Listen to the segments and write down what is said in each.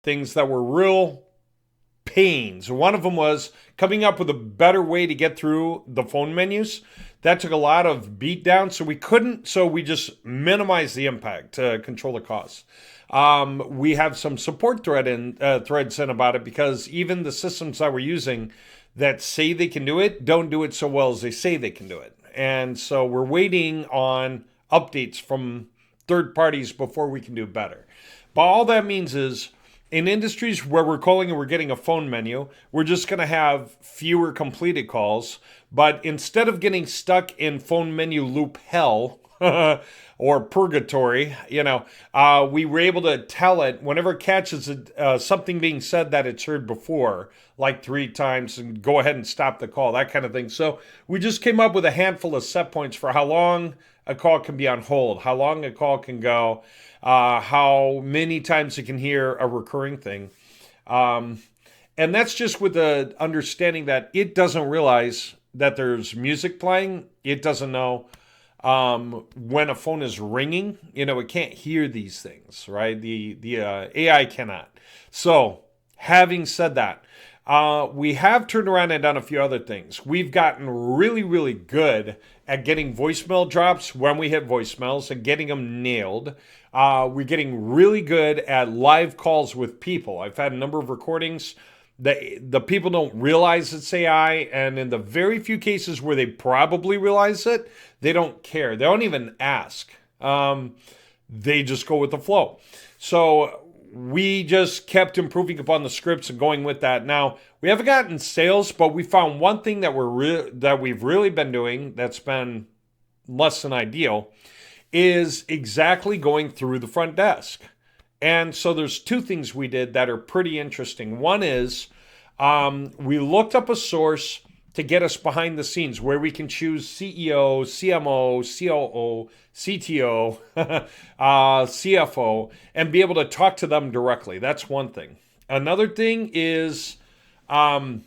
things that were real pains. One of them was coming up with a better way to get through the phone menus. That took a lot of beat down, so we couldn't. So we just minimized the impact to control the costs. We have some support threads in about it because even the systems that we're using that say they can do it don't do it so well as they say they can do it. And so we're waiting on updates from third parties before we can do better. But all that means is in industries where we're calling and we're getting a phone menu, we're just going to have fewer completed calls. But instead of getting stuck in phone menu loop hell or purgatory, we were able to tell it whenever it catches something being said that it's heard before, like 3 times, and go ahead and stop the call, that kind of thing. So we just came up with a handful of set points for how long a call can be on hold, how long a call can go, how many times it can hear a recurring thing. And that's just with the understanding that it doesn't realize that there's music playing. It doesn't know when a phone is ringing. It can't hear these things, right? The AI cannot. So having said that, we have turned around and done a few other things. We've gotten really, really good at getting voicemail drops when we hit voicemails and getting them nailed. We're getting really good at live calls with people. I've had a number of recordings. The people don't realize it's AI, and in the very few cases where they probably realize it, they don't care. They don't even ask. They just go with the flow. So we just kept improving upon the scripts and going with that. Now, we haven't gotten sales, but we found one thing that we've really been doing that's been less than ideal is exactly going through the front desk. And so there's 2 things we did that are pretty interesting. One is we looked up a source to get us behind the scenes where we can choose CEO, CMO, COO, CTO, CFO, and be able to talk to them directly. That's one thing. Another thing is being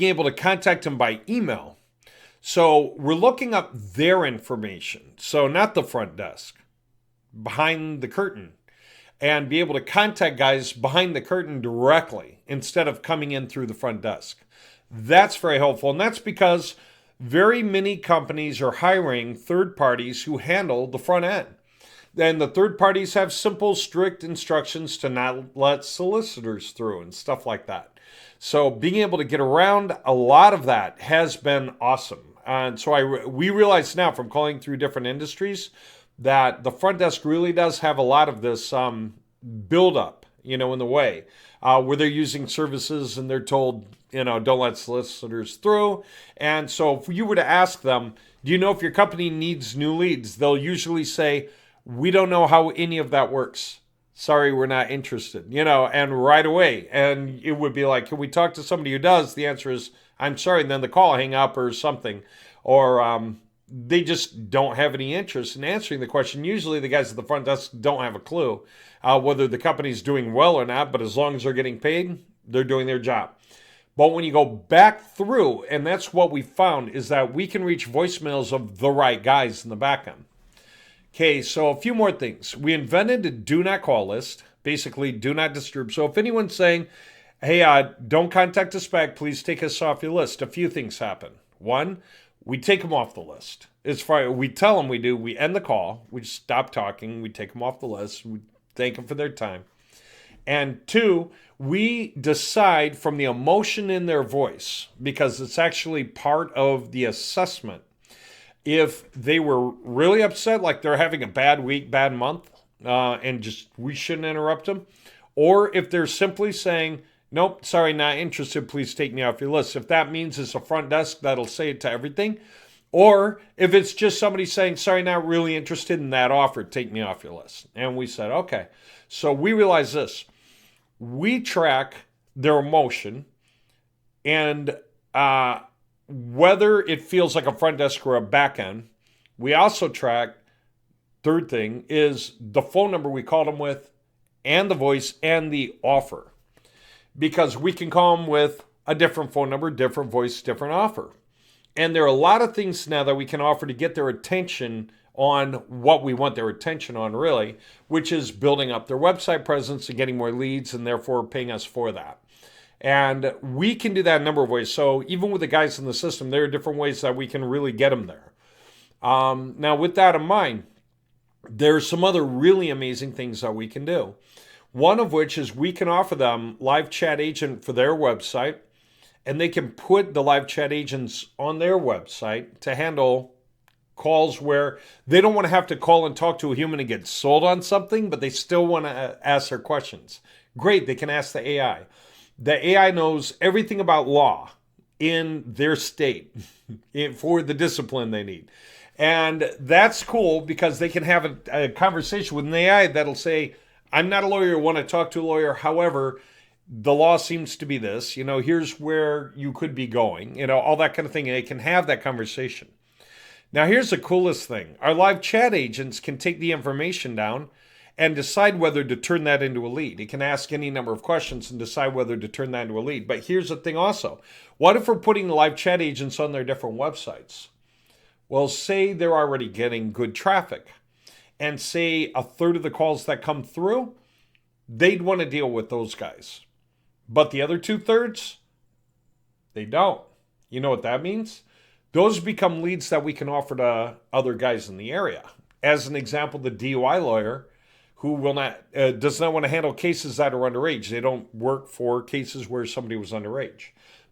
able to contact them by email. So we're looking up their information. So not the front desk, behind the curtain, and be able to contact guys behind the curtain directly instead of coming in through the front desk. That's very helpful. And that's because very many companies are hiring third parties who handle the front end. And the third parties have simple, strict instructions to not let solicitors through and stuff like that. So being able to get around a lot of that has been awesome. And so we realize now from calling through different industries that the front desk really does have a lot of this buildup, in the way, where they're using services and they're told, don't let solicitors through. And so if you were to ask them, do you know if your company needs new leads? They'll usually say, we don't know how any of that works. Sorry, we're not interested, and right away. And it would be like, can we talk to somebody who does? The answer is, I'm sorry. And then the call hang up or something. Or they just don't have any interest in answering the question. Usually the guys at the front desk don't have a clue whether the company's doing well or not, but as long as they're getting paid, they're doing their job. But when you go back through, and that's what we found, is that we can reach voicemails of the right guys in the back end. Okay, so a few more things. We invented a do not call list, basically do not disturb. So if anyone's saying, hey, don't contact us back, please take us off your list, a few things happen. One, we take them off the list. It's fine. We tell them we do. We end the call. We just stop talking. We take them off the list. We thank them for their time. And 2, we decide from the emotion in their voice, because it's actually part of the assessment. If they were really upset, like they're having a bad week, bad month, and just we shouldn't interrupt them, or if they're simply saying, nope, sorry, not interested, please take me off your list. If that means it's a front desk, that'll say it to everything. Or if it's just somebody saying, sorry, not really interested in that offer, take me off your list. And we said, okay. So we realized this. We track their emotion and whether it feels like a front desk or a back end. We also track, third thing, is the phone number we called them with and the voice and the offer. Because we can call them with a different phone number, different voice, different offer. And there are a lot of things now that we can offer to get their attention on what we want their attention on, really, which is building up their website presence and getting more leads and therefore paying us for that. And we can do that a number of ways. So even with the guys in the system, there are different ways that we can really get them there. Now, with that in mind, there's some other really amazing things that we can do. One of which is we can offer them live chat agent for their website, and they can put the live chat agents on their website to handle calls where they don't want to have to call and talk to a human and get sold on something, but they still want to ask their questions. Great, they can ask the AI. The AI knows everything about law in their state for the discipline they need. And that's cool because they can have a conversation with an AI that'll say, I'm not a lawyer, I want to talk to a lawyer. However, the law seems to be this, here's where you could be going, all that kind of thing. And they can have that conversation. Now, here's the coolest thing. Our live chat agents can take the information down and decide whether to turn that into a lead. It can ask any number of questions and decide whether to turn that into a lead. But here's the thing also. What if we're putting the live chat agents on their different websites? Well, say they're already getting good traffic, and say a third of the calls that come through, they'd want to deal with those guys. But the other 2/3, they don't. You know what that means? Those become leads that we can offer to other guys in the area. As an example, the DUI lawyer who does not want to handle cases that are underage. They don't work for cases where somebody was underage.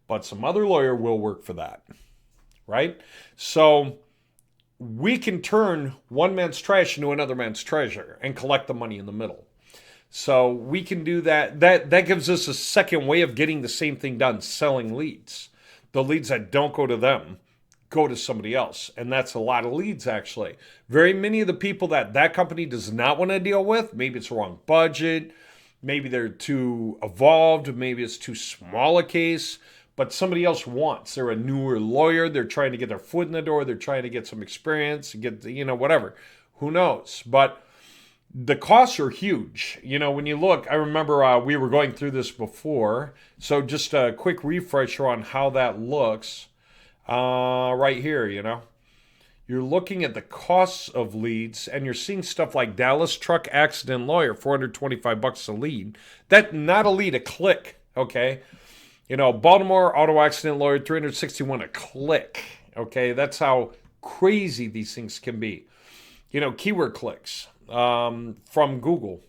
But some other lawyer will work for that, right? So we can turn one man's trash into another man's treasure and collect the money in the middle. So we can do that. That gives us a second way of getting the same thing done, selling leads. The leads that don't go to them go to somebody else. And that's a lot of leads, actually. Very many of the people that company does not want to deal with, maybe it's the wrong budget, maybe they're too evolved, maybe it's too small a case, but somebody else wants. They're a newer lawyer. They're trying to get their foot in the door. They're trying to get some experience, get, whatever. Who knows? But the costs are huge. When you look, I remember we were going through this before. So just a quick refresher on how that looks right here, You're looking at the costs of leads, and you're seeing stuff like Dallas truck accident lawyer, $425 a lead. That not a lead, a click, okay? Baltimore auto accident lawyer, $361 a click. Okay, that's how crazy these things can be. Keyword clicks from Google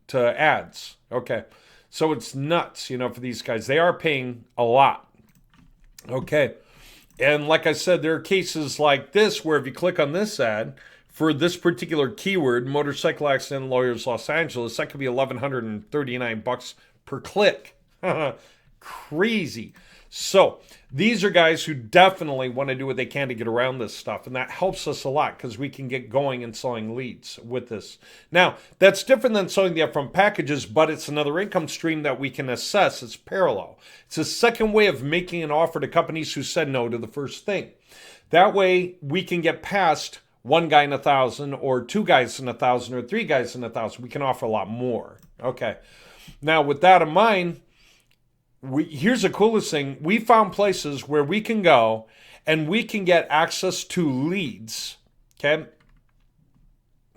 to ads. Okay, so it's nuts, for these guys. They are paying a lot. Okay, and like I said, there are cases like this where if you click on this ad for this particular keyword, motorcycle accident lawyers Los Angeles, that could be $1,139 per click. Crazy. So these are guys who definitely want to do what they can to get around this stuff. And that helps us a lot because we can get going and selling leads with this. Now, that's different than selling the upfront packages, but it's another income stream that we can assess. It's parallel. It's a second way of making an offer to companies who said no to the first thing. That way we can get past one guy in 1,000 or two guys in 1,000 or three guys in 1,000. We can offer a lot more. Okay. Now, with that in mind, here's the coolest thing. We found places where we can go and we can get access to leads. Okay.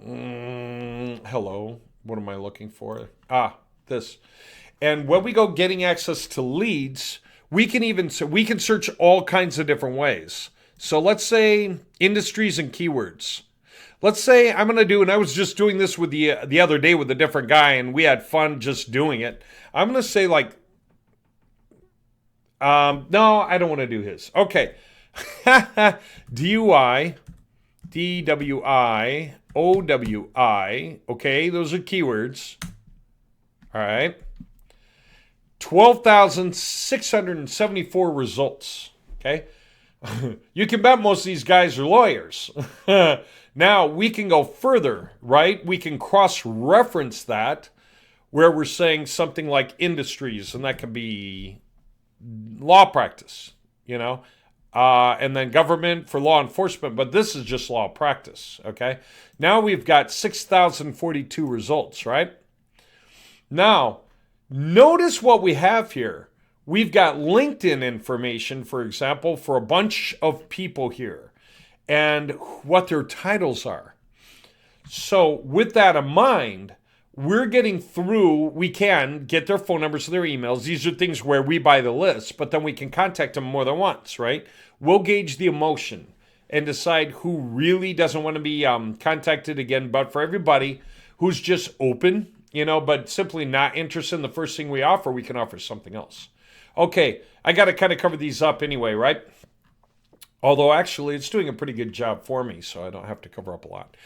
Hello. What am I looking for? This. And when we go getting access to leads, we can search all kinds of different ways. So let's say industries and keywords. Let's say I'm going to do, and I was just doing this with the other day with a different guy, and we had fun just doing it. I'm going to say no, I don't want to do his. Okay. DUI, DWI, OWI. Okay, those are keywords. All right. 12,674 results. Okay. You can bet most of these guys are lawyers. Now, we can go further, right? We can cross-reference that where we're saying something like industries, and that could be law practice, and then government for law enforcement, but this is just law practice, okay? Now we've got 6,042 results, right? Now, notice what we have here. We've got LinkedIn information, for example, for a bunch of people here. and what their titles are. So with that in mind, we're getting through, we can get their phone numbers, their emails. These are things where we buy the list, but then we can contact them more than once, right? We'll gauge the emotion and decide who really doesn't want to be contacted again. But for everybody who's just open, but simply not interested in the first thing we offer, we can offer something else. Okay, I got to kind of cover these up anyway, right? Although actually it's doing a pretty good job for me, so I don't have to cover up a lot.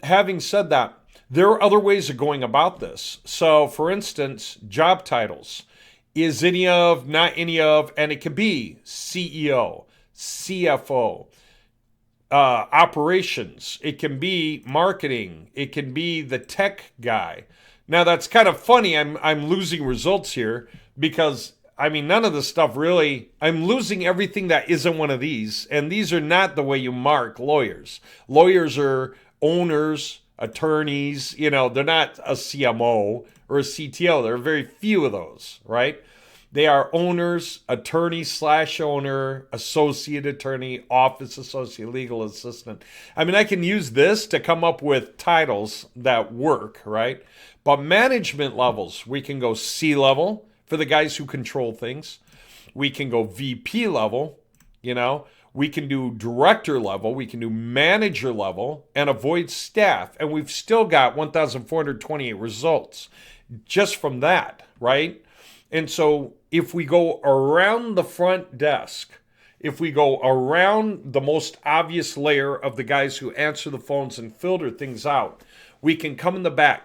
Having said that, there are other ways of going about this. So for instance, job titles. Is any of, not any of, and it could be CEO, CFO, operations. It can be marketing. It can be the tech guy. Now that's kind of funny. I'm losing results here because none of this stuff really, I'm losing everything that isn't one of these. And these are not the way you mark lawyers. Lawyers are owners, attorneys, they're not a CMO or a CTO. There are very few of those, right? They are owners, attorney/owner, associate attorney, office associate, legal assistant. I can use this to come up with titles that work, right? But management levels, we can go C-level for the guys who control things. We can go VP level, we can do director level, we can do manager level, and avoid staff. And we've still got 1,428 results just from that, right? And so if we go around the front desk, if we go around the most obvious layer of the guys who answer the phones and filter things out, we can come in the back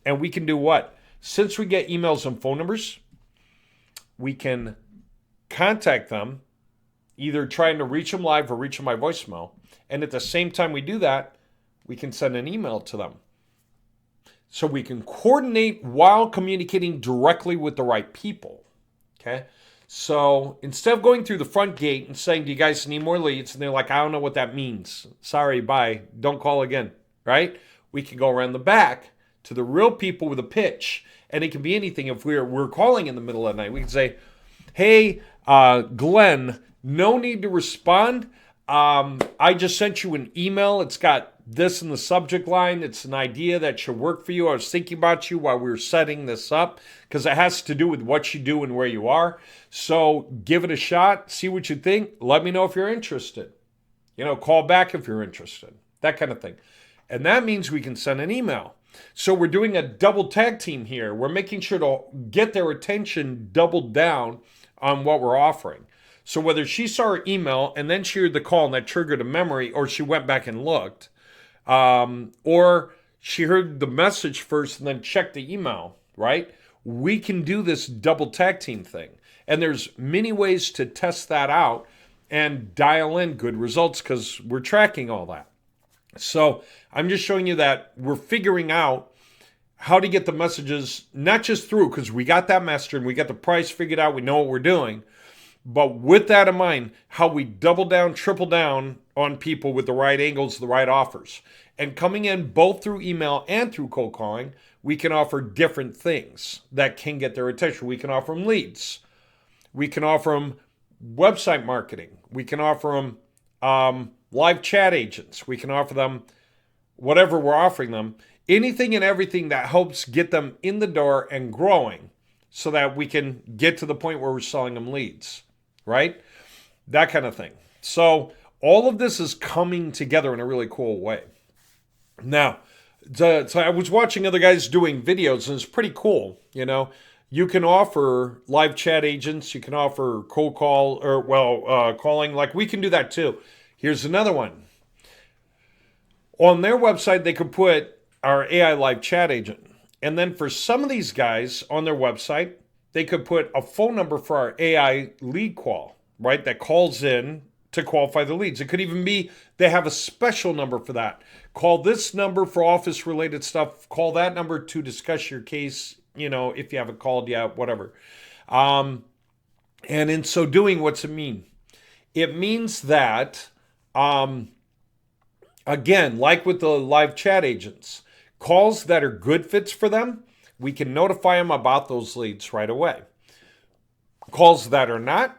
and we can do what? Since we get emails and phone numbers, we can contact them, either trying to reach them live or reach them by voicemail. And at the same time we do that, we can send an email to them. So we can coordinate while communicating directly with the right people. Okay? So instead of going through the front gate and saying, do you guys need more leads? And they're like, I don't know what that means. Sorry, bye. Don't call again. Right? We can go around the back to the real people with a pitch. And it can be anything. If we're calling in the middle of the night, we can say, hey, Glenn, no need to respond. I just sent you an email. It's got this in the subject line. It's an idea that should work for you. I was thinking about you while we were setting this up because it has to do with what you do and where you are. So give it a shot. See what you think. Let me know if you're interested. Call back if you're interested. That kind of thing. And that means we can send an email. So we're doing a double tag team here. We're making sure to get their attention doubled down on what we're offering. So whether she saw her email and then she heard the call and that triggered a memory, or she went back and looked, or she heard the message first and then checked the email, right? We can do this double tag team thing. And there's many ways to test that out and dial in good results because we're tracking all that. So I'm just showing you that we're figuring out how to get the messages, not just through, because we got that mastered and we got the price figured out, we know what we're doing. But with that in mind, how we double down, triple down on people with the right angles, the right offers. And coming in both through email and through cold calling, we can offer different things that can get their attention. We can offer them leads. We can offer them website marketing. We can offer them live chat agents. We can offer them whatever we're offering them. Anything and everything that helps get them in the door and growing so that we can get to the point where we're selling them leads. Right? That kind of thing. So all of this is coming together in a really cool way. Now, so I was watching other guys doing videos, and it's pretty cool. You can offer live chat agents. You can offer cold call or calling. Like we can do that too. Here's another one. On their website, they could put our AI live chat agent. And then for some of these guys on their website, they could put a phone number for our AI lead call, right? That calls in to qualify the leads. It could even be they have a special number for that. Call this number for office related stuff. Call that number to discuss your case, if you haven't called yet, whatever. And in so doing, what's it mean? It means that, again, like with the live chat agents, calls that are good fits for them, we can notify them about those leads right away. Calls that are not,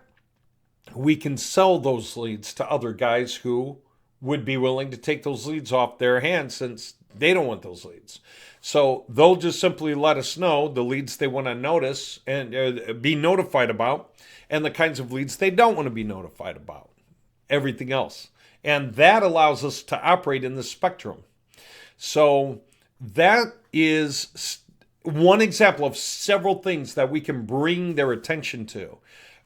we can sell those leads to other guys who would be willing to take those leads off their hands since they don't want those leads. So they'll just simply let us know the leads they want to notice and be notified about, and the kinds of leads they don't want to be notified about, everything else. And that allows us to operate in the spectrum. So that is one example of several things that we can bring their attention to.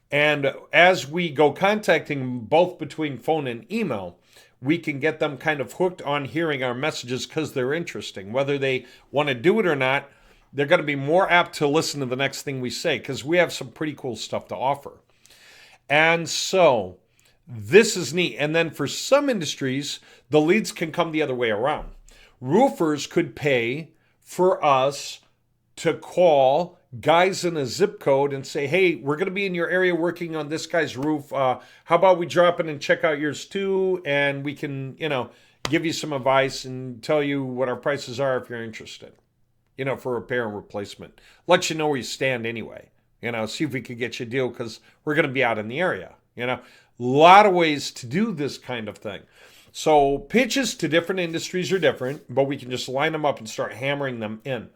And as we go contacting both between phone and email, we can get them kind of hooked on hearing our messages because they're interesting. Whether they want to do it or not, they're going to be more apt to listen to the next thing we say because we have some pretty cool stuff to offer. And so this is neat. And then for some industries, the leads can come the other way around. Roofers could pay for us to call guys in a zip code and say, hey, we're going to be in your area working on this guy's roof. How about we drop in and check out yours too? And we can, give you some advice and tell you what our prices are if you're interested, for repair and replacement. Let you know where you stand anyway, see if we could get you a deal because we're going to be out in the area, A lot of ways to do this kind of thing. So pitches to different industries are different, but we can just line them up and start hammering them in.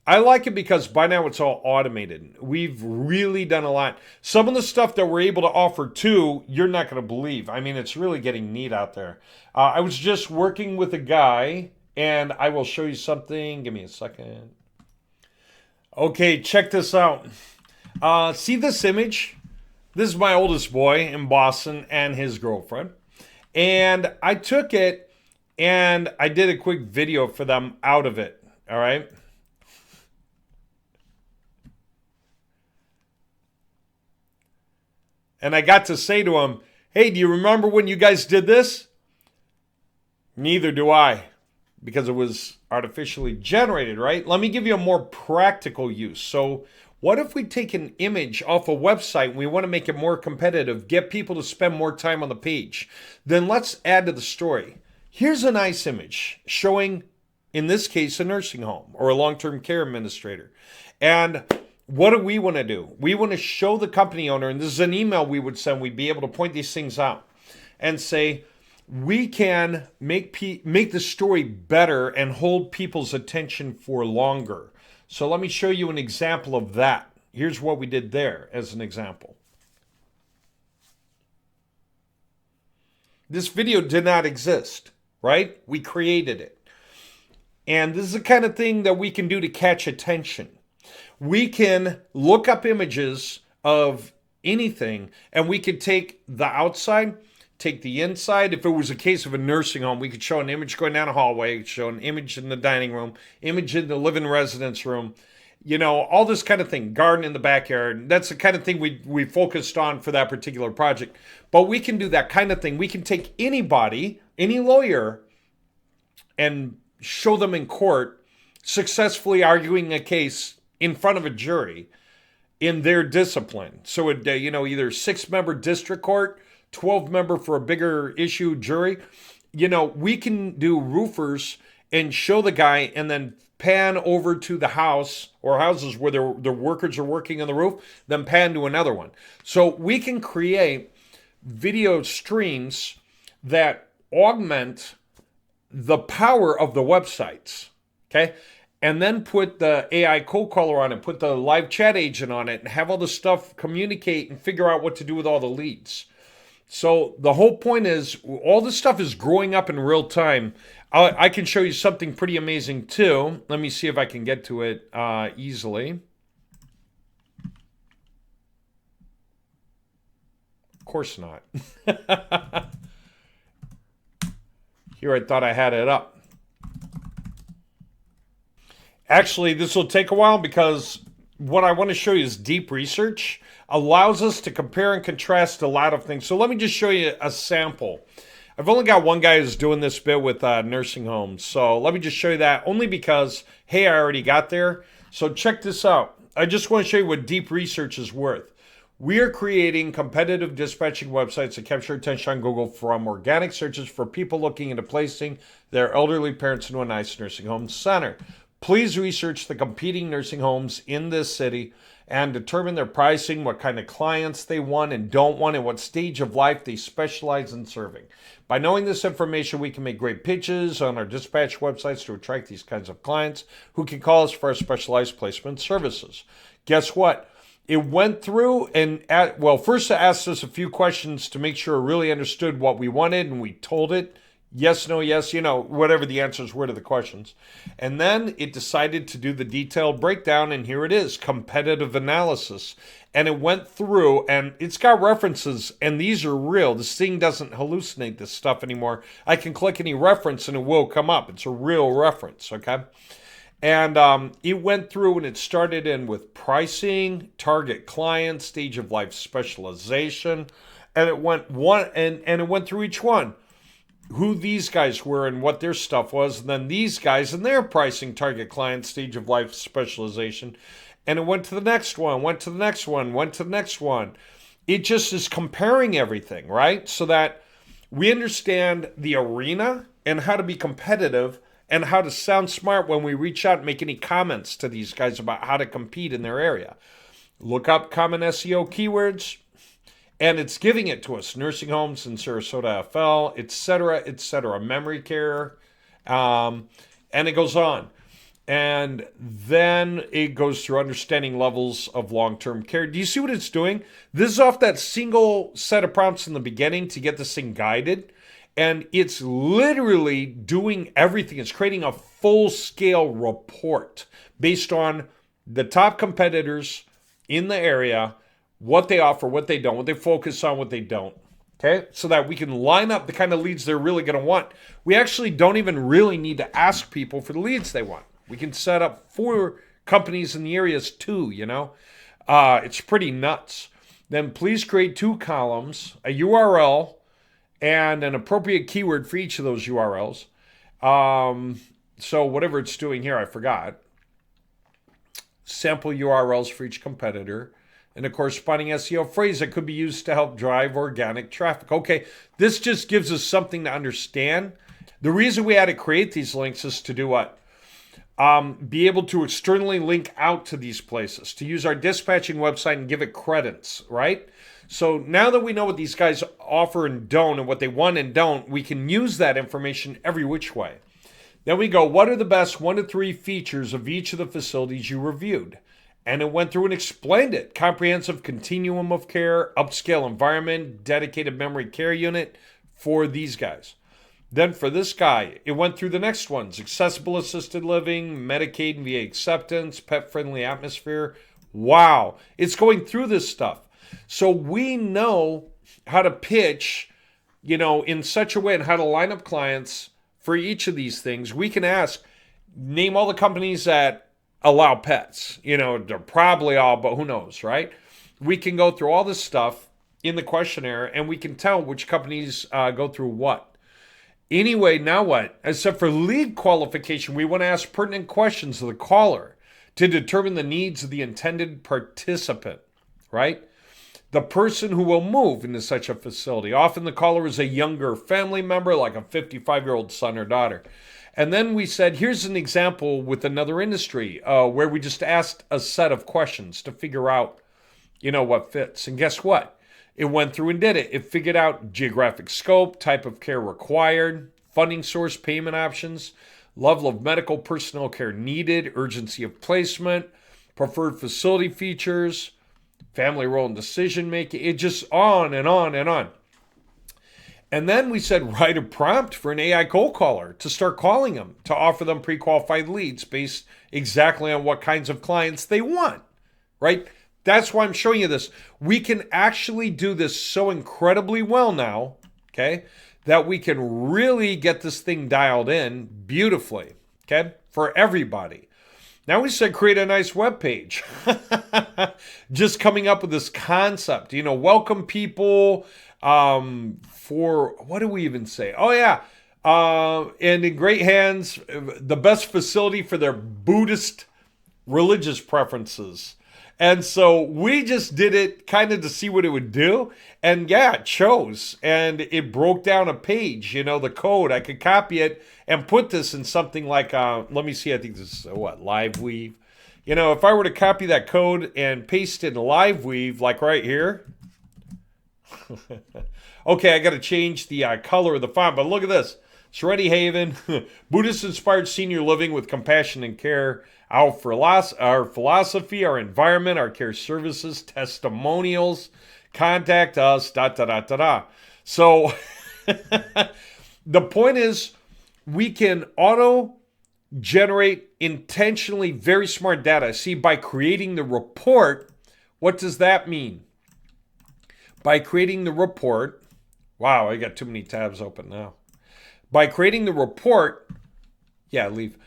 I like it because by now it's all automated. We've really done a lot. Some of the stuff that we're able to offer too, you're not going to believe. I mean, it's really getting neat out there. I was just working with a guy, and I will show you something. Give me a second. Okay, check this out. See this image? This is my oldest boy in Boston and his girlfriend. And I took it, and I did a quick video for them out of it, all right? And I got to say to him, hey, do you remember when you guys did this? Neither do I, because it was artificially generated, right? Let me give you a more practical use. So what if we take an image off a website and we want to make it more competitive, get people to spend more time on the page? Then let's add to the story. Here's a nice image showing, in this case, a nursing home or a long-term care administrator. And what do we want to do? We want to show the company owner, and this is an email we would send, we'd be able to point these things out and say, we can make the story better and hold people's attention for longer. So let me show you an example of that. Here's what we did there as an example. This video did not exist, right? We created it. And this is the kind of thing that we can do to catch attention. We can look up images of anything, and we could take the outside, take the inside. If it was a case of a nursing home, we could show an image going down a hallway, show an image in the dining room, image in the living residence room, all this kind of thing, garden in the backyard. That's the kind of thing we focused on for that particular project. But we can do that kind of thing. We can take anybody, any lawyer, and show them in court successfully arguing a case in front of a jury in their discipline. So it, either 6-member district court, 12-member for a bigger issue jury. We can do roofers and show the guy and then pan over to the house or houses where the workers are working on the roof, then pan to another one. So we can create video streams that augment the power of the websites, okay? And then put the AI cold caller on it, put the live chat agent on it, and have all the stuff communicate and figure out what to do with all the leads. So the whole point is all this stuff is growing up in real time. I can show you something pretty amazing too. Let me see if I can get to it easily. Of course not. Here I thought I had it up. Actually, this will take a while because what I want to show you is deep research allows us to compare and contrast a lot of things. So let me just show you a sample. I've only got one guy who's doing this bit with nursing homes. So let me just show you that only because, hey, I already got there. So check this out. I just want to show you what deep research is worth. We are creating competitive dispatching websites that capture attention on Google from organic searches for people looking into placing their elderly parents into a nice nursing home center. Please research the competing nursing homes in this city and determine their pricing, what kind of clients they want and don't want, and what stage of life they specialize in serving. By knowing this information, we can make great pitches on our dispatch websites to attract these kinds of clients who can call us for our specialized placement services. Guess what? It went through and, first it asked us a few questions to make sure it really understood what we wanted, and we told it. Yes, no, yes, whatever the answers were to the questions. And then it decided to do the detailed breakdown, and here it is, competitive analysis. And it went through, and it's got references, and these are real. This thing doesn't hallucinate this stuff anymore. I can click any reference, and it will come up. It's a real reference, okay? And it went through, and it started in with pricing, target client, stage of life specialization, and it went it went through each one. Who these guys were and what their stuff was, and then these guys and their pricing, target client, stage of life specialization. And it went to the next one, went to the next one, went to the next one. It just is comparing everything, right? So that we understand the arena and how to be competitive and how to sound smart when we reach out and make any comments to these guys about how to compete in their area. Look up common SEO keywords. And it's giving it to us, nursing homes in Sarasota FL, et cetera, memory care, and it goes on. And then it goes through understanding levels of long-term care. Do you see what it's doing? This is off that single set of prompts in the beginning to get this thing guided. And it's literally doing everything. It's creating a full-scale report based on the top competitors in the area, what they offer, what they don't, what they focus on, what they don't, okay? So that we can line up the kind of leads they're really going to want. We actually don't even really need to ask people for the leads they want. We can set up for companies in the areas too, It's pretty nuts. Then please create 2 columns, a URL, and an appropriate keyword for each of those URLs. So whatever it's doing here, I forgot. Sample URLs for each competitor, and a corresponding SEO phrase that could be used to help drive organic traffic. Okay, this just gives us something to understand. The reason we had to create these links is to do what? Be able to externally link out to these places, to use our dispatching website and give it credits, right? So now that we know what these guys offer and don't and what they want and don't, we can use that information every which way. Then we go, what are the best 1 to 3 features of each of the facilities you reviewed? And it went through and explained it. Comprehensive continuum of care, upscale environment, dedicated memory care unit for these guys. Then for this guy, it went through the next ones. Accessible assisted living, Medicaid and VA acceptance, pet-friendly atmosphere. Wow. It's going through this stuff. So we know how to pitch, in such a way and how to line up clients for each of these things. We can ask, name all the companies that allow pets. They're probably all, but who knows, right? We can go through all this stuff in the questionnaire, and we can tell which companies go through what. Anyway, now what? Except for lead qualification, we want to ask pertinent questions of the caller to determine the needs of the intended participant, right? The person who will move into such a facility. Often the caller is a younger family member, like a 55-year-old son or daughter. And then we said, here's an example with another industry where we just asked a set of questions to figure out, what fits. And guess what? It went through and did it. It figured out geographic scope, type of care required, funding source, payment options, level of medical personnel care needed, urgency of placement, preferred facility features, family role and decision making. It just on and on and on. And then we said, write a prompt for an AI cold caller to start calling them, to offer them pre-qualified leads based exactly on what kinds of clients they want, right? That's why I'm showing you this. We can actually do this so incredibly well now, okay, that we can really get this thing dialed in beautifully, okay, for everybody. Now we said create a nice web page. Just coming up with this concept, welcome people, for, what do we even say? Oh, yeah. And in great hands, the best facility for their Buddhist religious preferences. And so we just did it kind of to see what it would do. And yeah, it shows. And it broke down a page, the code. I could copy it and put this in something like, let me see, I think this is LiveWeave. If I were to copy that code and paste it in LiveWeave, like right here. Okay, I got to change the color of the font, but look at this. Serenity Haven, Buddhist-inspired senior living with compassion and care. Our philosophy, our environment, our care services, testimonials, contact us, ... So the point is we can auto-generate intentionally very smart data. See, by creating the report, what does that mean? By creating the report, wow, I got too many tabs open now. By creating the report, leave.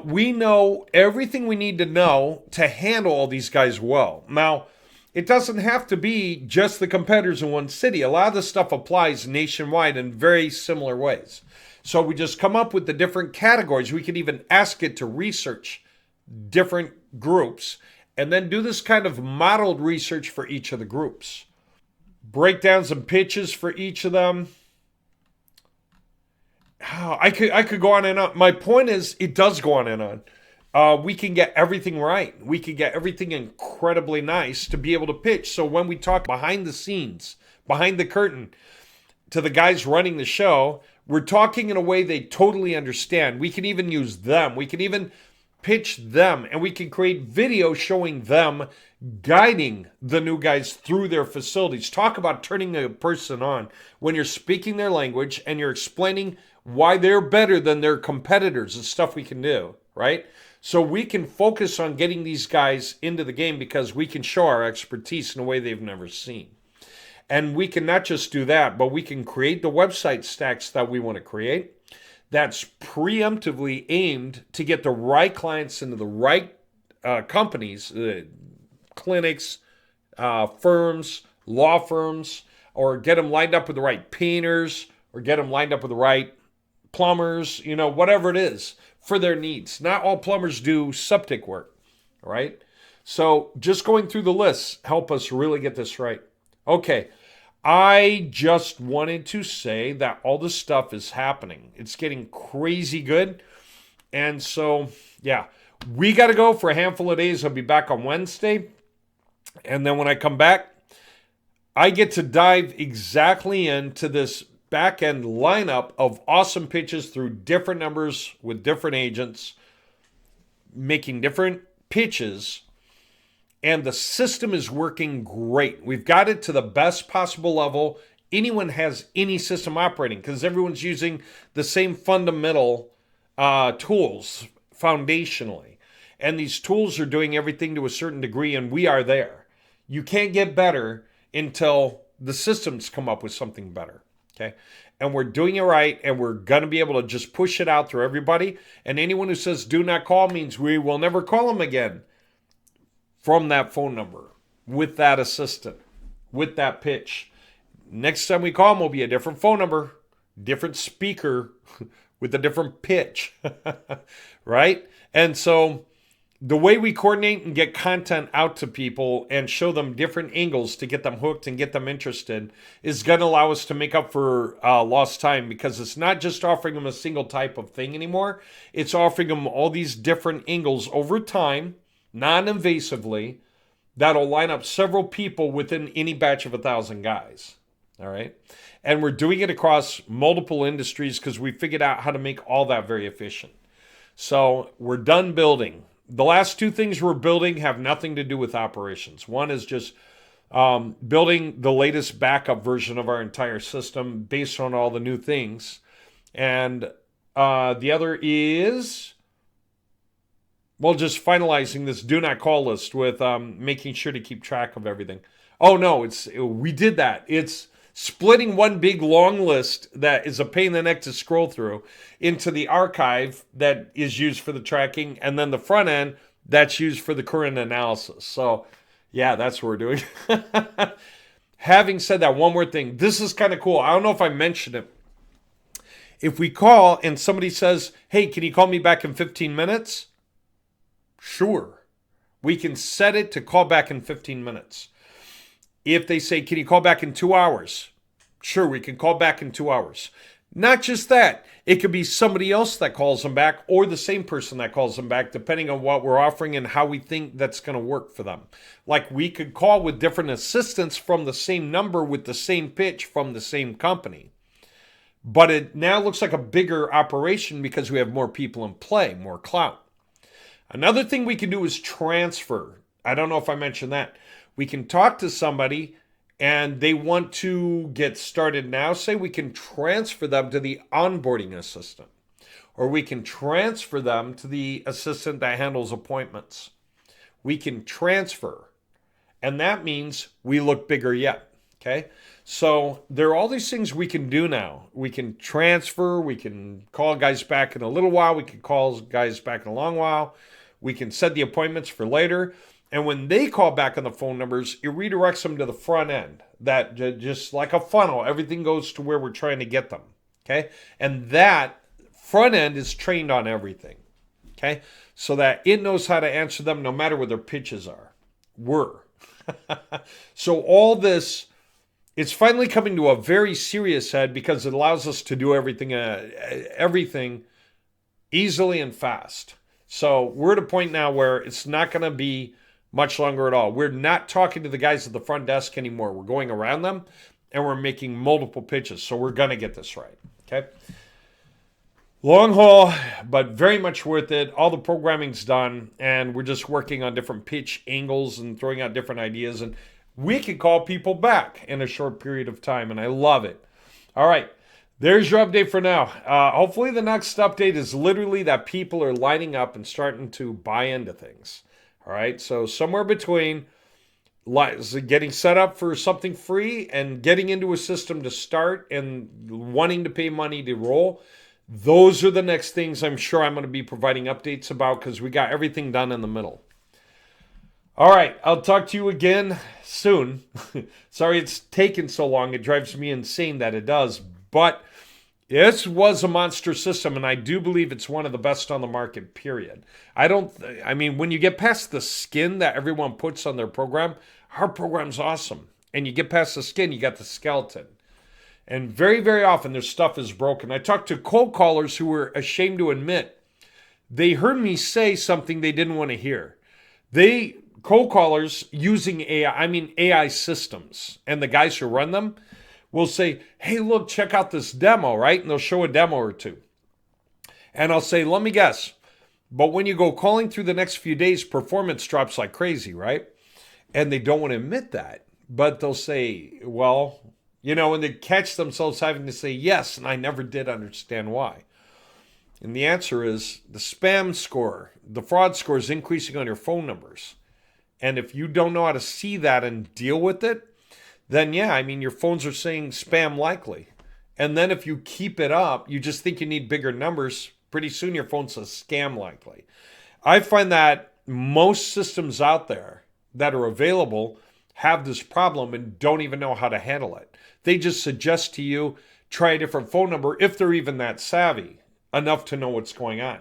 We know everything we need to know to handle all these guys well. Now, it doesn't have to be just the competitors in one city. A lot of this stuff applies nationwide in very similar ways. So we just come up with the different categories. We can even ask it to research different groups and then do this kind of modeled research for each of the groups. Breakdowns and pitches for each of them. I could go on and on. My point is, it does go on and on. We can get everything right. We can get everything incredibly nice to be able to pitch. So when we talk behind the scenes, behind the curtain, to the guys running the show, we're talking in a way they totally understand. We can even use them. We can even pitch them, and we can create video showing them guiding the new guys through their facilities. Talk about turning a person on when you're speaking their language and you're explaining why they're better than their competitors and stuff we can do, right? So we can focus on getting these guys into the game because we can show our expertise in a way they've never seen. And we can not just do that, but we can create the website stacks that we want to create. That's preemptively aimed to get the right clients into the right companies, clinics, firms, law firms, or get them lined up with the right painters, or get them lined up with the right plumbers, whatever it is for their needs. Not all plumbers do septic work, right? So just going through the lists help us really get this right. Okay, I just wanted to say that all this stuff is happening. It's getting crazy good. And so, we got to go for a handful of days. I'll be back on Wednesday. And then when I come back, I get to dive exactly into this back-end lineup of awesome pitches through different numbers with different agents, making different pitches. And the system is working great. We've got it to the best possible level anyone has any system operating because everyone's using the same fundamental tools foundationally. And these tools are doing everything to a certain degree, and we are there. You can't get better until the systems come up with something better, okay? And we're doing it right, and we're going to be able to just push it out through everybody. And anyone who says do not call means we will never call them again. From that phone number, with that assistant, with that pitch. Next time we call them will be a different phone number, different speaker, with a different pitch, right? And so the way we coordinate and get content out to people and show them different angles to get them hooked and get them interested is going to allow us to make up for lost time because it's not just offering them a single type of thing anymore. It's offering them all these different angles over time, non-invasively, that'll line up several people within any batch of 1,000 guys. All right. And we're doing it across multiple industries because we figured out how to make all that very efficient. So we're done building. The last two things we're building have nothing to do with operations. One is just building the latest backup version of our entire system based on all the new things. And the other is, just finalizing this do not call list with making sure to keep track of everything. Oh, no, we did that. It's splitting one big long list that is a pain in the neck to scroll through into the archive that is used for the tracking, and then the front end that's used for the current analysis. So, that's what we're doing. Having said that, one more thing. This is kind of cool. I don't know if I mentioned it. If we call and somebody says, hey, can you call me back in 15 minutes? Sure. We can set it to call back in 15 minutes. If they say, can you call back in 2 hours? Sure, we can call back in 2 hours. Not just that. It could be somebody else that calls them back or the same person that calls them back, depending on what we're offering and how we think that's going to work for them. Like we could call with different assistants from the same number with the same pitch from the same company. But it now looks like a bigger operation because we have more people in play, more clout. Another thing we can do is transfer. I don't know if I mentioned that. We can talk to somebody and they want to get started now. Say we can transfer them to the onboarding assistant, or we can transfer them to the assistant that handles appointments. We can transfer, and that means we look bigger yet. Okay, so there are all these things we can do now. We can transfer, we can call guys back in a little while, we can call guys back in a long while, we can set the appointments for later. And when they call back on the phone numbers, it redirects them to the front end. That just like a funnel, everything goes to where we're trying to get them. Okay, and that front end is trained on everything. Okay, so that it knows how to answer them no matter what their pitches are. So all this, it's finally coming to a very serious head because it allows us to do everything easily and fast. So we're at a point now where it's not going to be much longer at all. We're not talking to the guys at the front desk anymore. We're going around them and we're making multiple pitches. So we're going to get this right. Okay. Long haul, but very much worth it. All the programming's done and we're just working on different pitch angles and throwing out different ideas. And we can call people back in a short period of time. And I love it. All right. There's your update for now. Hopefully the next update is literally that people are lining up and starting to buy into things. All right, so somewhere between getting set up for something free and getting into a system to start and wanting to pay money to roll, those are the next things I'm sure I'm going to be providing updates about because we got everything done in the middle. All right, I'll talk to you again soon. Sorry it's taken so long. It drives me insane that it does, but this was a monster system, and I do believe it's one of the best on the market, period. When you get past the skin that everyone puts on their program, our program's awesome. And you get past the skin, you got the skeleton. And very, very often, their stuff is broken. I talked to cold callers who were ashamed to admit they heard me say something they didn't want to hear. Cold callers using AI systems, and the guys who run them, will say, hey, look, check out this demo, right? And they'll show a demo or two. And I'll say, let me guess. But when you go calling through the next few days, performance drops like crazy, right? And they don't want to admit that. But they'll say, well, and they catch themselves having to say yes, and I never did understand why. And the answer is the spam score, the fraud score is increasing on your phone numbers. And if you don't know how to see that and deal with it, then your phones are saying spam likely. And then if you keep it up, you just think you need bigger numbers, pretty soon your phone says scam likely. I find that most systems out there that are available have this problem and don't even know how to handle it. They just suggest to you, try a different phone number if they're even that savvy enough to know what's going on.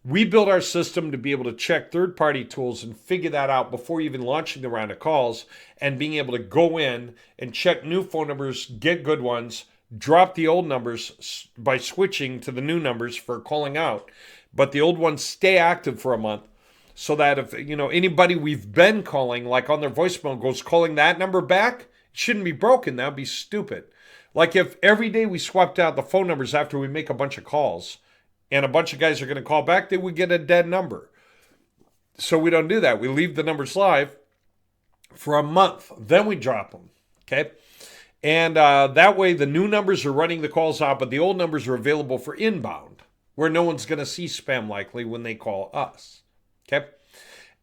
We built our system to be able to check third-party tools and figure that out before even launching the round of calls and being able to go in and check new phone numbers, get good ones, drop the old numbers by switching to the new numbers for calling out, but the old ones stay active for a month so that if anybody we've been calling, like on their voicemail, goes calling that number back, it shouldn't be broken. That would be stupid. Like if every day we swapped out the phone numbers after we make a bunch of calls, and a bunch of guys are going to call back, they would get a dead number. So we don't do that. We leave the numbers live for a month. Then we drop them. Okay? And that way the new numbers are running the calls out, but the old numbers are available for inbound, where no one's going to see spam likely when they call us. Okay?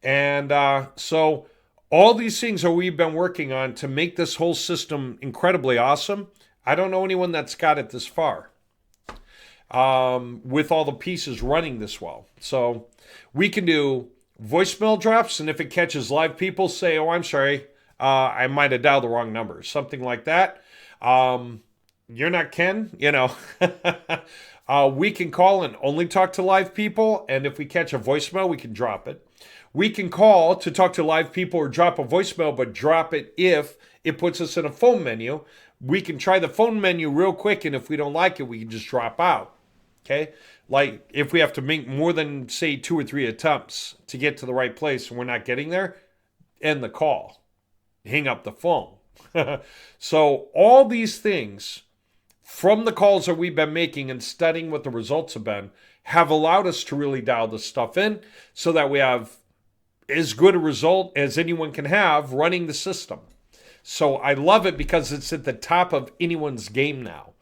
And so all these things are we've been working on to make this whole system incredibly awesome. I don't know anyone that's got it this far. With all the pieces running this well. So we can do voicemail drops, and if it catches live people, say, oh, I'm sorry, I might have dialed the wrong number, something like that. You're not Ken, we can call and only talk to live people, and if we catch a voicemail, we can drop it. We can call to talk to live people or drop a voicemail, but drop it if it puts us in a phone menu. We can try the phone menu real quick, and if we don't like it, we can just drop out. Okay? Like if we have to make more than, say, 2 or 3 attempts to get to the right place and we're not getting there, end the call. Hang up the phone. So all these things from the calls that we've been making and studying what the results have been have allowed us to really dial this stuff in so that we have as good a result as anyone can have running the system. So I love it because it's at the top of anyone's game now.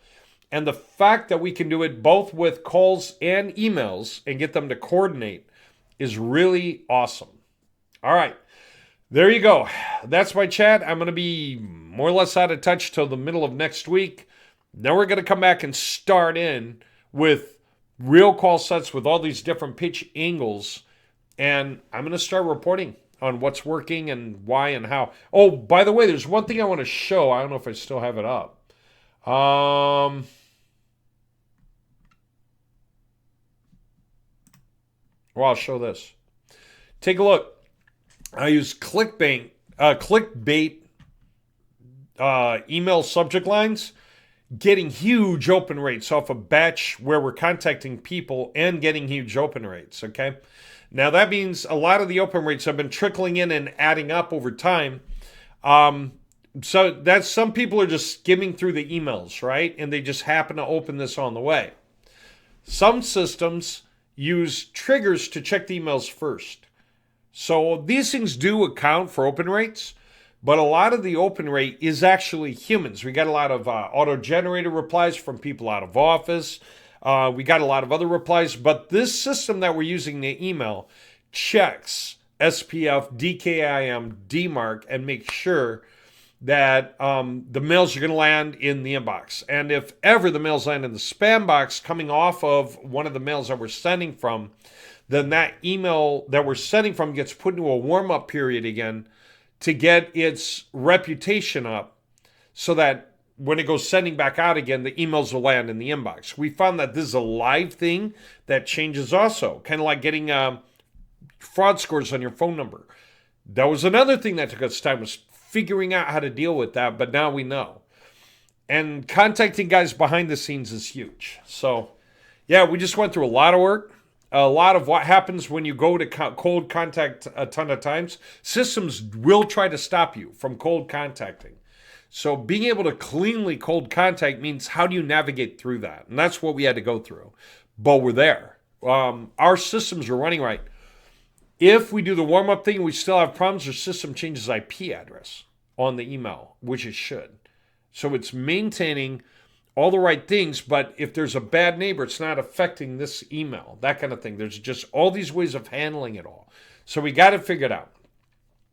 And the fact that we can do it both with calls and emails and get them to coordinate is really awesome. All right. There you go. That's my chat. I'm going to be more or less out of touch till the middle of next week. Then we're going to come back and start in with real call sets with all these different pitch angles. And I'm going to start reporting on what's working and why and how. Oh, by the way, there's one thing I want to show. I don't know if I still have it up. Well, I'll show this. Take a look. I use clickbait email subject lines, getting huge open rates off a batch where we're contacting people and getting huge open rates, okay? Now, that means a lot of the open rates have been trickling in and adding up over time. So that's some people are just skimming through the emails, right? And they just happen to open this on the way. Some systems use triggers to check the emails first. So these things do account for open rates, but a lot of the open rate is actually humans. We got a lot of auto-generated replies from people out of office. We got a lot of other replies, but this system that we're using, the email, checks SPF, DKIM, DMARC, and makes sure that the mails are going to land in the inbox. And if ever the mails land in the spam box coming off of one of the mails that we're sending from, then that email that we're sending from gets put into a warm-up period again to get its reputation up so that when it goes sending back out again, the emails will land in the inbox. We found that this is a live thing that changes also, kind of like getting fraud scores on your phone number. That was another thing that took us time, was figuring out how to deal with that, but now we know. And contacting guys behind the scenes is huge. So, yeah, we just went through a lot of work. A lot of what happens when you go to cold contact a ton of times, systems will try to stop you from cold contacting. So being able to cleanly cold contact means how do you navigate through that? And that's what we had to go through. But we're there. Our systems are running right. If we do the warm-up thing, we still have problems, our system changes IP address on the email, which it should. So it's maintaining all the right things, but if there's a bad neighbor, it's not affecting this email, that kind of thing. There's just all these ways of handling it all. So we got it figured out.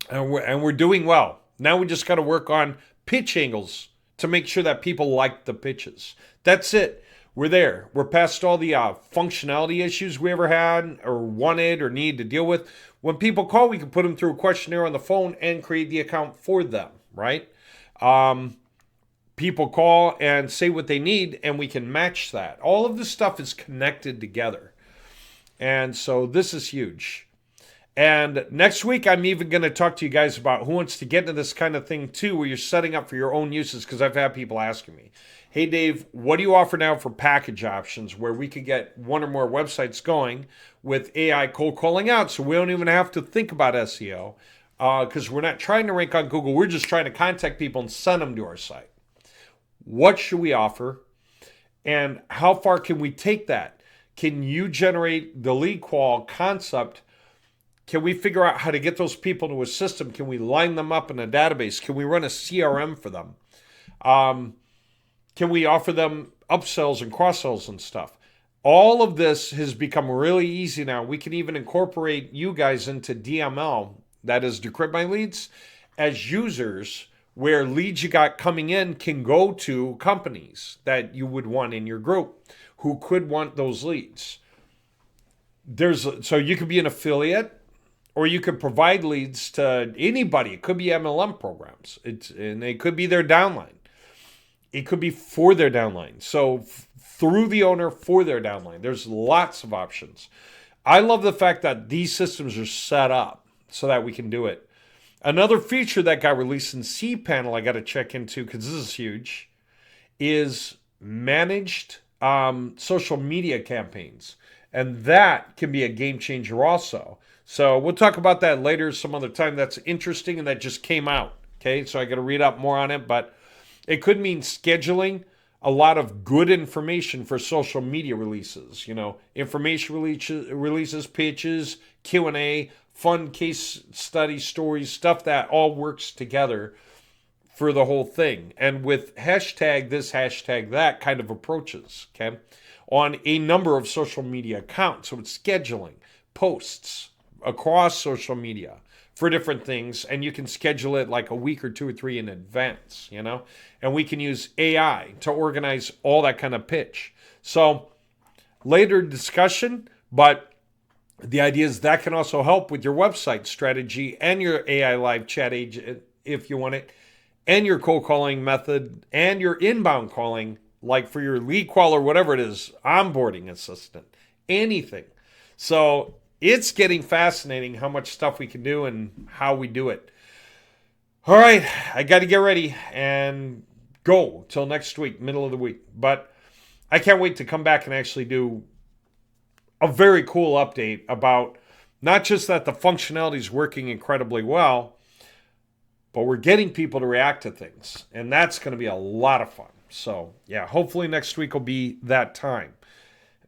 And we're doing well. Now we just got to work on pitch angles to make sure that people like the pitches. That's it. We're there. We're past all the functionality issues we ever had or wanted or need to deal with. When people call, we can put them through a questionnaire on the phone and create the account for them, right? People call and say what they need, and we can match that. All of this stuff is connected together. And so this is huge. And next week, I'm even going to talk to you guys about who wants to get into this kind of thing too, where you're setting up for your own uses, because I've had people asking me, hey, Dave, what do you offer now for package options where we could get one or more websites going with AI cold calling out so we don't even have to think about SEO because we're not trying to rank on Google. We're just trying to contact people and send them to our site. What should we offer? And how far can we take that? Can you generate the lead qual concept? Can we figure out how to get those people to a system? Can we line them up in a database? Can we run a CRM for them? Can we offer them upsells and cross-sells and stuff? All of this has become really easy now. We can even incorporate you guys into DML, that is Decrypt My Leads, as users where leads you got coming in can go to companies that you would want in your group who could want those leads. So you could be an affiliate or you could provide leads to anybody. It could be MLM programs, and it could be their downline. It could be for their downline. So through the owner for their downline. There's lots of options. I love the fact that these systems are set up so that we can do it. Another feature that got released in cPanel I got to check into because this is huge is managed social media campaigns. And that can be a game changer also. So we'll talk about that later some other time. That's interesting and that just came out. Okay, so I got to read up more on it, but it could mean scheduling a lot of good information for social media releases. Information releases, pitches, Q&A, fun case study stories, stuff that all works together for the whole thing. And with hashtag this, hashtag that kind of approaches, okay, on a number of social media accounts. So it's scheduling posts across social media for different things, and you can schedule it like a week or 2 or 3 in advance, and we can use AI to organize all that kind of pitch. So later discussion, but the idea is that can also help with your website strategy and your AI live chat agent if you want it, and your cold calling method and your inbound calling, like for your lead call or whatever it is, onboarding assistant, anything. So it's getting fascinating how much stuff we can do and how we do it. All right, I got to get ready and go till next week, middle of the week. But I can't wait to come back and actually do a very cool update about not just that the functionality is working incredibly well, but we're getting people to react to things. And that's going to be a lot of fun. So, yeah, hopefully next week will be that time.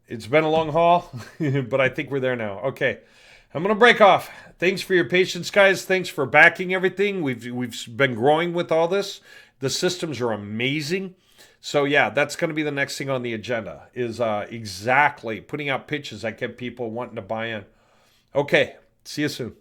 It's been a long haul, but I think we're there now. Okay, I'm going to break off. Thanks for your patience, guys. Thanks for backing everything. We've been growing with all this. The systems are amazing. So, yeah, that's going to be the next thing on the agenda is exactly putting out pitches that get people wanting to buy in. Okay, see you soon.